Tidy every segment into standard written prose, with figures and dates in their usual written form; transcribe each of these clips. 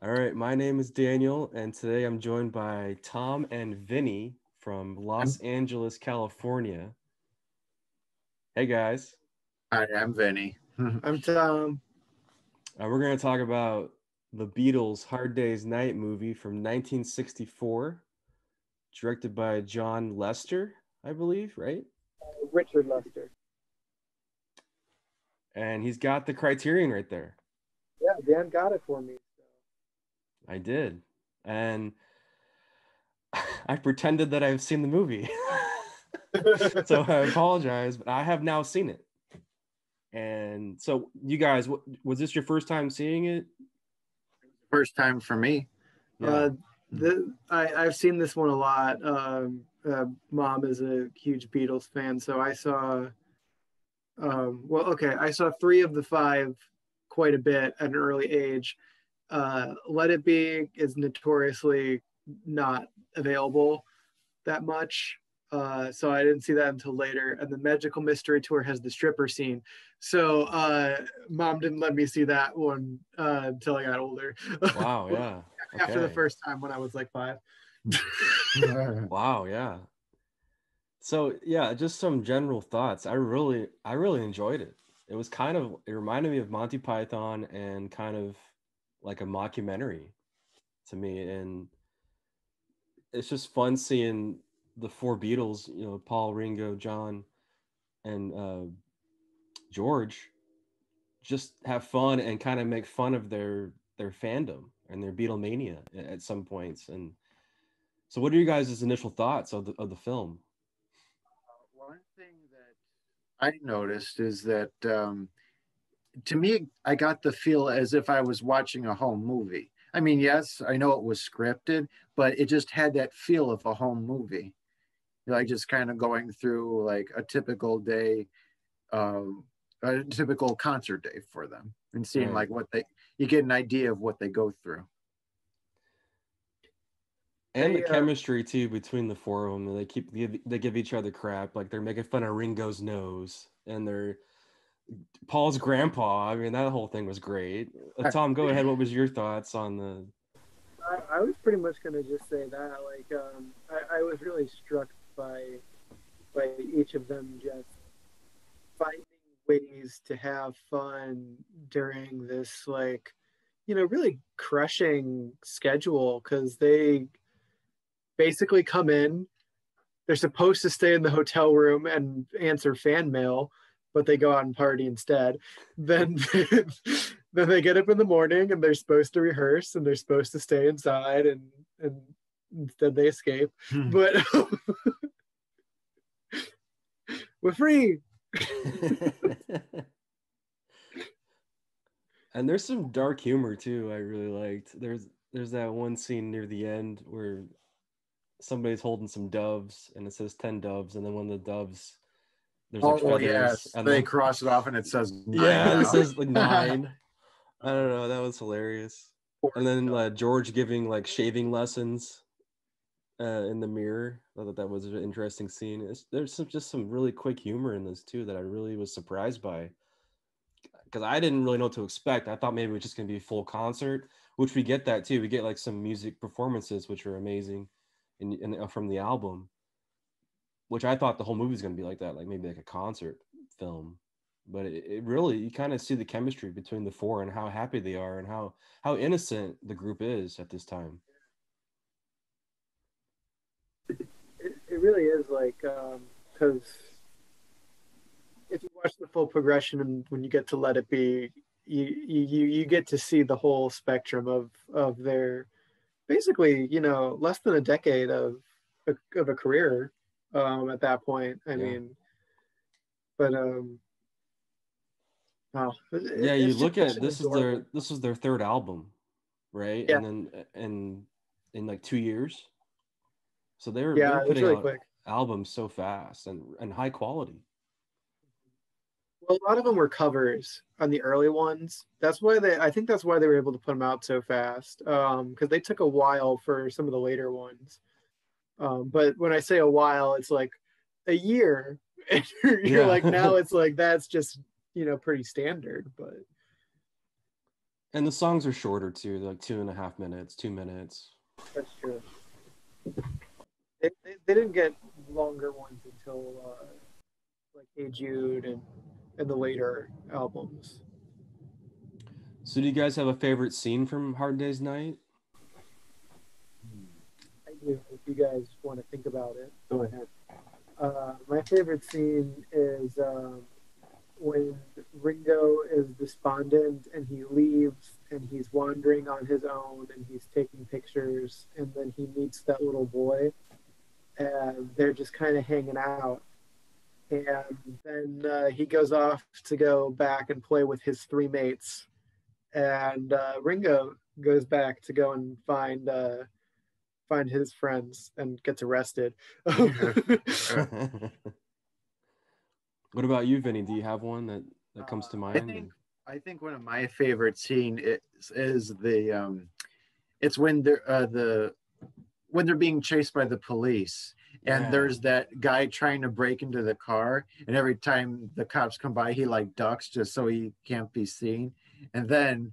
All right, my name is Daniel, and today I'm joined by Tom and Vinny from Los I'm, Angeles, California. Hey guys, I'm Vinny. I'm Tom. we're going to talk about the Beatles' Hard Day's Night movie from 1964, directed by John Lester, I believe, right? Richard Lester. And he's got the criterion right there. Yeah, Dan got it for me. I did. And I pretended that I've seen the movie. So I apologize, but I have now seen it. And so you guys, was this your first time seeing it? First time for me. Yeah. I've seen this one a lot. Mom is a huge Beatles fan, so I saw. I saw 3 of the 5 quite a bit at an early age. Let It Be is notoriously not available that much. So I didn't see that until later. And the Magical Mystery Tour has the stripper scene. So Mom didn't let me see that one until I got older. Wow, yeah. After the Okay. first time when I was like 5. Wow, yeah. So yeah, just some general thoughts. I really enjoyed it. It reminded me of Monty Python and kind of like a mockumentary to me. And it's just fun seeing the 4 Beatles, Paul, Ringo, John, and George just have fun and kind of make fun of their fandom and their Beatlemania at some points. And so, what are you guys' initial thoughts of the film? One thing that I noticed is that to me, I got the feel as if I was watching a home movie. I mean, yes, I know it was scripted, but it just had that feel of a home movie. Like just kind of going through like a typical day, a typical concert day for them, and seeing Right. like you get an idea of what they go through. And the They, chemistry too between the 4 of them. They give each other crap, like they're making fun of Ringo's nose and they're Paul's grandpa. I mean, that whole thing was great. Tom, go ahead. What was your thoughts on the? I was pretty much gonna just say that. Like, I was really struck by each of them just finding ways to have fun during this really crushing schedule because they basically come in, they're supposed to stay in the hotel room and answer fan mail, but they go out and party instead. Then then they get up in the morning and they're supposed to rehearse and they're supposed to stay inside and instead they escape. But we're free. And there's some dark humor too. I really liked. There's that one scene near the end where somebody's holding some doves and it says 10 doves, and then one of the doves, there's like Oh feathers, yes, and they then cross it off and it says yeah, it nine. says like 9. I don't know, that was hilarious. And then George giving like shaving lessons in the mirror. I thought that was an interesting scene. There's just some really quick humor in this too that I really was surprised by, because I didn't really know what to expect. I thought maybe it was just gonna be a full concert, which we get that too. We get like some music performances which are amazing, from the album, which I thought the whole movie was gonna be like that, like maybe like a concert film. But it really, you kind of see the chemistry between the 4 and how happy they are and how innocent the group is at this time. It really is like because if you watch the full progression and when you get to Let It Be, you get to see the whole spectrum of their basically less than a decade of a career at that point. I Yeah. mean, but wow, Yeah, you it's just look such at an adorable. this is their 3rd album, right? Yeah, And then in like 2 years. So they were yeah, it was putting really out quick. albums so fast and high quality. Well, a lot of them were covers on the early ones. I think that's why they were able to put them out so fast. Because they took a while for some of the later ones. But when I say a while, it's like a year. And you're like, Yeah. now it's like that's just pretty standard. But And the songs are shorter too, like 2.5 minutes, 2 minutes. That's true. They didn't get longer ones until like Hey Jude and the later albums. So do you guys have a favorite scene from Hard Day's Night? I do. If you guys want to think about it, Go ahead. my favorite scene is when Ringo is despondent and he leaves and he's wandering on his own and he's taking pictures and then he meets that little boy and they're just kind of hanging out. And then he goes off to go back and play with his three mates. And Ringo goes back to go and find his friends and gets arrested. What about you, Vinny? Do you have one that comes to mind? I think one of my favorite scene is the it's when they're when they're being chased by the police. And there's that guy trying to break into the car, and every time the cops come by, he like ducks just so he can't be seen. And then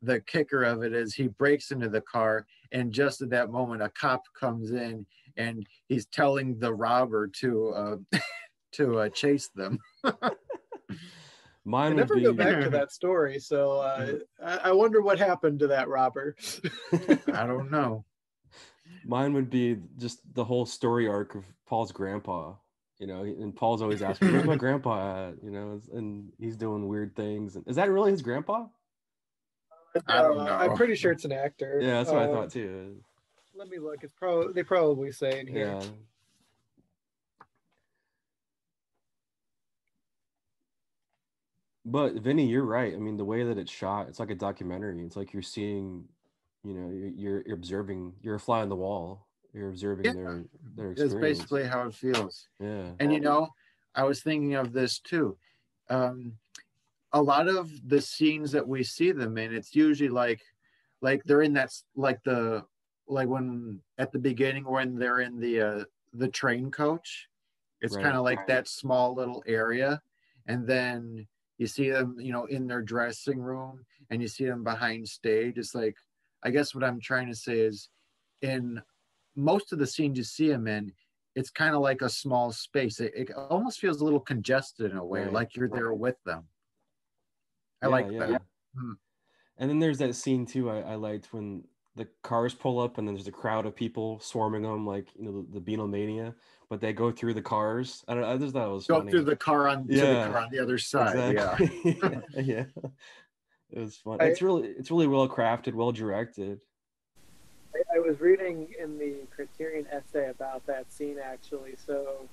the kicker of it is he breaks into the car, and just at that moment, a cop comes in, and he's telling the robber to chase them. I never go back to that story, so I wonder what happened to that robber. I don't know. Mine would be just the whole story arc of Paul's grandpa, and Paul's always asking, where's my grandpa at? And he's doing weird things. Is that really his grandpa? I don't know. I'm pretty sure it's an actor. Yeah, that's what I thought too. Let me look. They probably say in here. Yeah. But Vinny, you're right. I mean, the way that it's shot, it's like a documentary. It's like you're seeing, you're observing. You're a fly on the wall. You're observing their experience. That's basically how it feels. Yeah. And I was thinking of this too. A lot of the scenes that we see them in, it's usually like they're in that like when at the beginning when they're in the train coach. It's kind of like that small little area, and then you see them, in their dressing room, and you see them behind stage. It's like, I guess what I'm trying to say is, in most of the scenes you see them in, it's kind of like a small space. It almost feels a little congested in a way, like you're there with them. I like that. And then there's that scene too. I liked when the cars pull up and then there's a crowd of people swarming them, like the Beatlemania, but they go through the cars. I don't know. I just thought it was funny. Go through the car to the car on the other side. Exactly. Yeah. It was fun. It's really well crafted, well directed. I was reading in the Criterion essay about that scene actually. So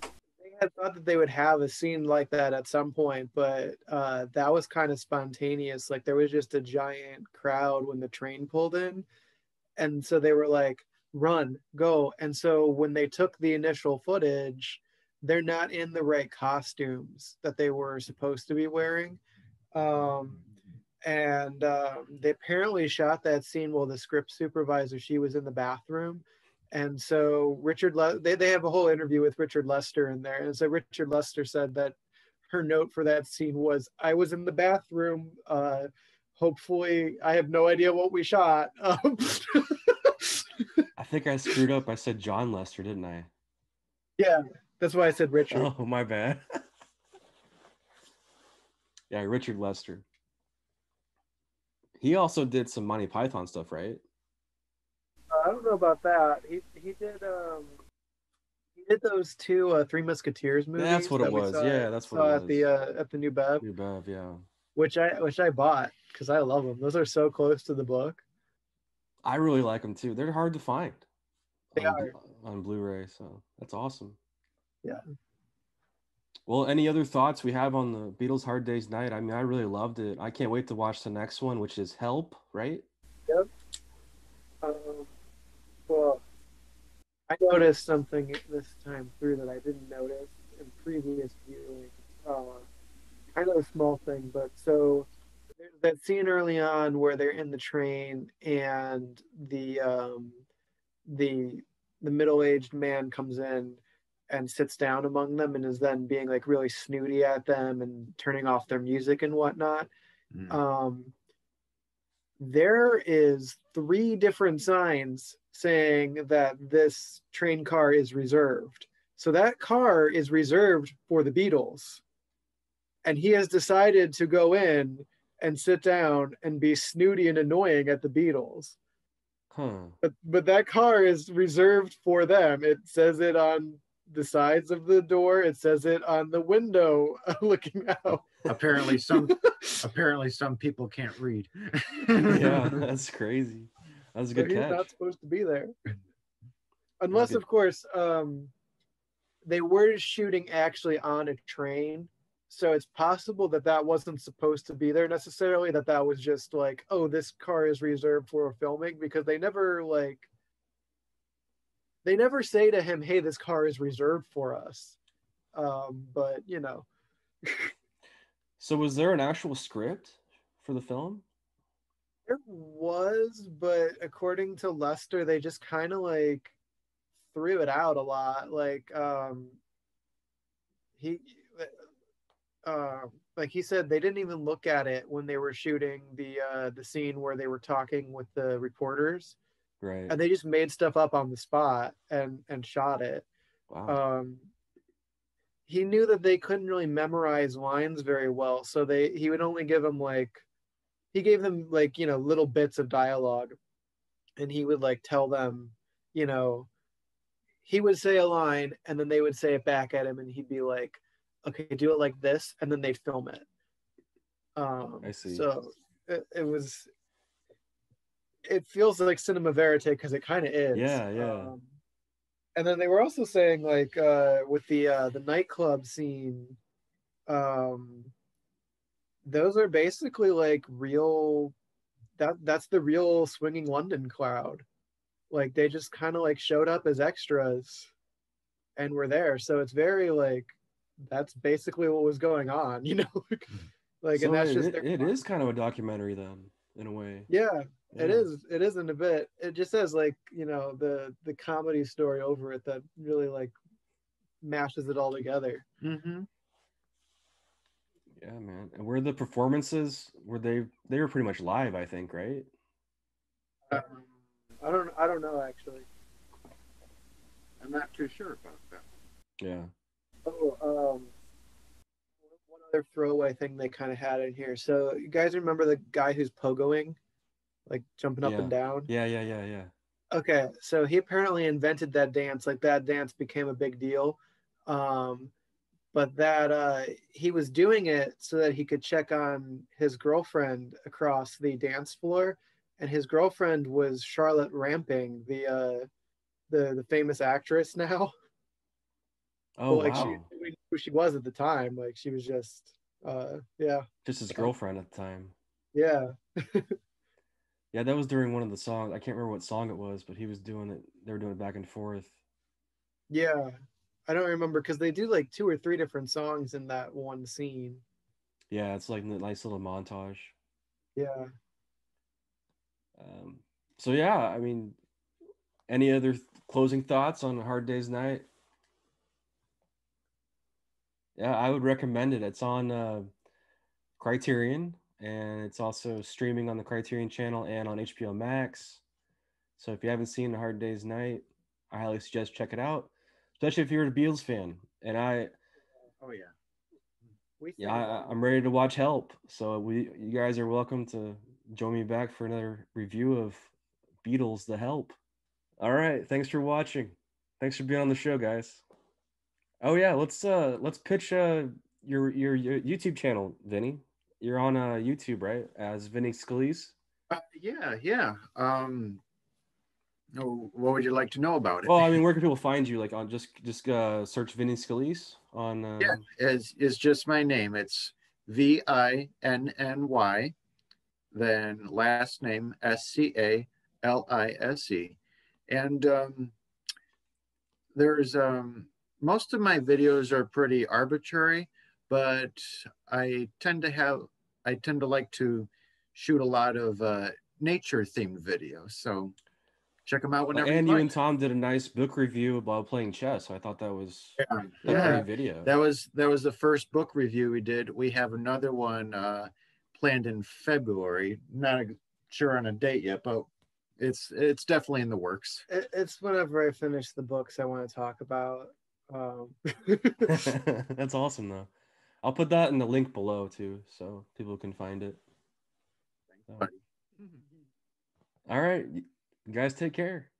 they had thought that they would have a scene like that at some point, but that was kind of spontaneous. Like there was just a giant crowd when the train pulled in. And so they were like, run, go. And so when they took the initial footage, they're not in the right costumes that they were supposed to be wearing. They apparently shot that scene while the script supervisor, she was in the bathroom. And so they have a whole interview with Richard Lester in there. And so Richard Lester said that her note for that scene was, I was in the bathroom. Hopefully, I have no idea what we shot. I think I screwed up. I said John Lester, didn't I? Yeah, that's why I said Richard. Oh, my bad. Yeah, Richard Lester. He also did some Monty Python stuff, right? I don't know about that. He did those two Three Musketeers movies. That's what it was. Yeah, that's what it was. At the New Bev. New Bev, yeah. Which I bought because I love them. Those are so close to the book. I really like them too. They're hard to find. They are on Blu-ray, so that's awesome. Yeah. Well, any other thoughts we have on the Beatles' Hard Day's Night? I mean, I really loved it. I can't wait to watch the next one, which is Help, right? Yep. Well, I noticed something this time through that I didn't notice in previous viewing. Kind of a small thing, but so there's that scene early on where they're in the train and the middle-aged man comes in and sits down among them and is then being like really snooty at them and turning off their music and whatnot. there is 3 different signs saying that this train car is reserved. So that car is reserved for the Beatles. And he has decided to go in and sit down and be snooty and annoying at the Beatles. Huh. But that car is reserved for them. It says it on the sides of the door. It says it on the window looking out. Apparently some people can't read. Yeah, that's crazy. That's a good He's catch. not supposed to be there. Unless, of course, they were shooting actually on a train. So it's possible that that wasn't supposed to be there necessarily, that was just like, oh, this car is reserved for filming, because they never say to him, hey, this car is reserved for us. But, you know. So was there an actual script for the film? There was, but according to Lester, they just kind of like threw it out a lot. He like he said, they didn't even look at it when they were shooting the scene where they were talking with the reporters, Right. and they just made stuff up on the spot and shot it. Wow. He knew that they couldn't really memorize lines very well, so he would only give them he gave them little bits of dialogue, and he would tell them, he would say a line and then they would say it back at him, and he'd be like, okay, do it like this, and then they'd film it. I see. So it feels like cinema verite, because it kind of is. Yeah. And then they were also saying with the nightclub scene, those are basically real. That's the real swinging London crowd. They just kind of showed up as extras and were there. So it's very that's basically what was going on, so and that's it is kind of a documentary then, in a way. Yeah. It is in a bit. It just has the comedy story over it that really mashes it all together. Mm-hmm. Yeah, man. And were the performances, they were pretty much live, I think, right? I don't know actually. I'm not too sure about that. Yeah. Oh, one other throwaway thing they kind of had in here. So you guys remember the guy who's pogoing, jumping up and down? Yeah. Okay, so he apparently invented that dance. That dance became a big deal. But that he was doing it so that he could check on his girlfriend across the dance floor, and his girlfriend was Charlotte Ramping, the famous actress now. Oh, but, wow. she knew who she was at the time. She was just just his girlfriend at the time. Yeah. Yeah, that was during one of the songs. I can't remember what song it was, but he was doing it. They were doing it back and forth. Yeah. I don't remember, because they do 2 or 3 different songs in that one scene. Yeah, it's a nice little montage. Yeah. So yeah, I mean, any other closing thoughts on A Hard Day's Night? Yeah, I would recommend it. It's on Criterion, and it's also streaming on the Criterion channel and on HBO Max. So if you haven't seen A Hard Day's Night, I highly suggest check it out, especially if you're a Beatles fan. And I'm ready to watch Help. So you guys are welcome to join me back for another review of Beatles: The Help. All right, thanks for watching. Thanks for being on the show, guys. Oh yeah, let's pitch your YouTube channel, Vinny. You're on YouTube, right? As Vinny Scalise. Yeah. What would you like to know about it? Well, I mean, where can people find you? On just search Vinny Scalise on. Yeah, it's just my name. It's Vinny, then last name Scalise, and there's most of my videos are pretty arbitrary, but I tend to like to shoot a lot of nature themed videos. So check them out whenever. And you and Tom did a nice book review about playing chess. So I thought that was a great video. That was the first book review we did. We have another one planned in February. Not sure on a date yet, but it's definitely in the works. It's whenever I finish the books I want to talk about. That's awesome, though. I'll put that in the link below too, so people can find it. So. All right, you guys, take care.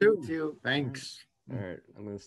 You too. Thanks. All right, I'm gonna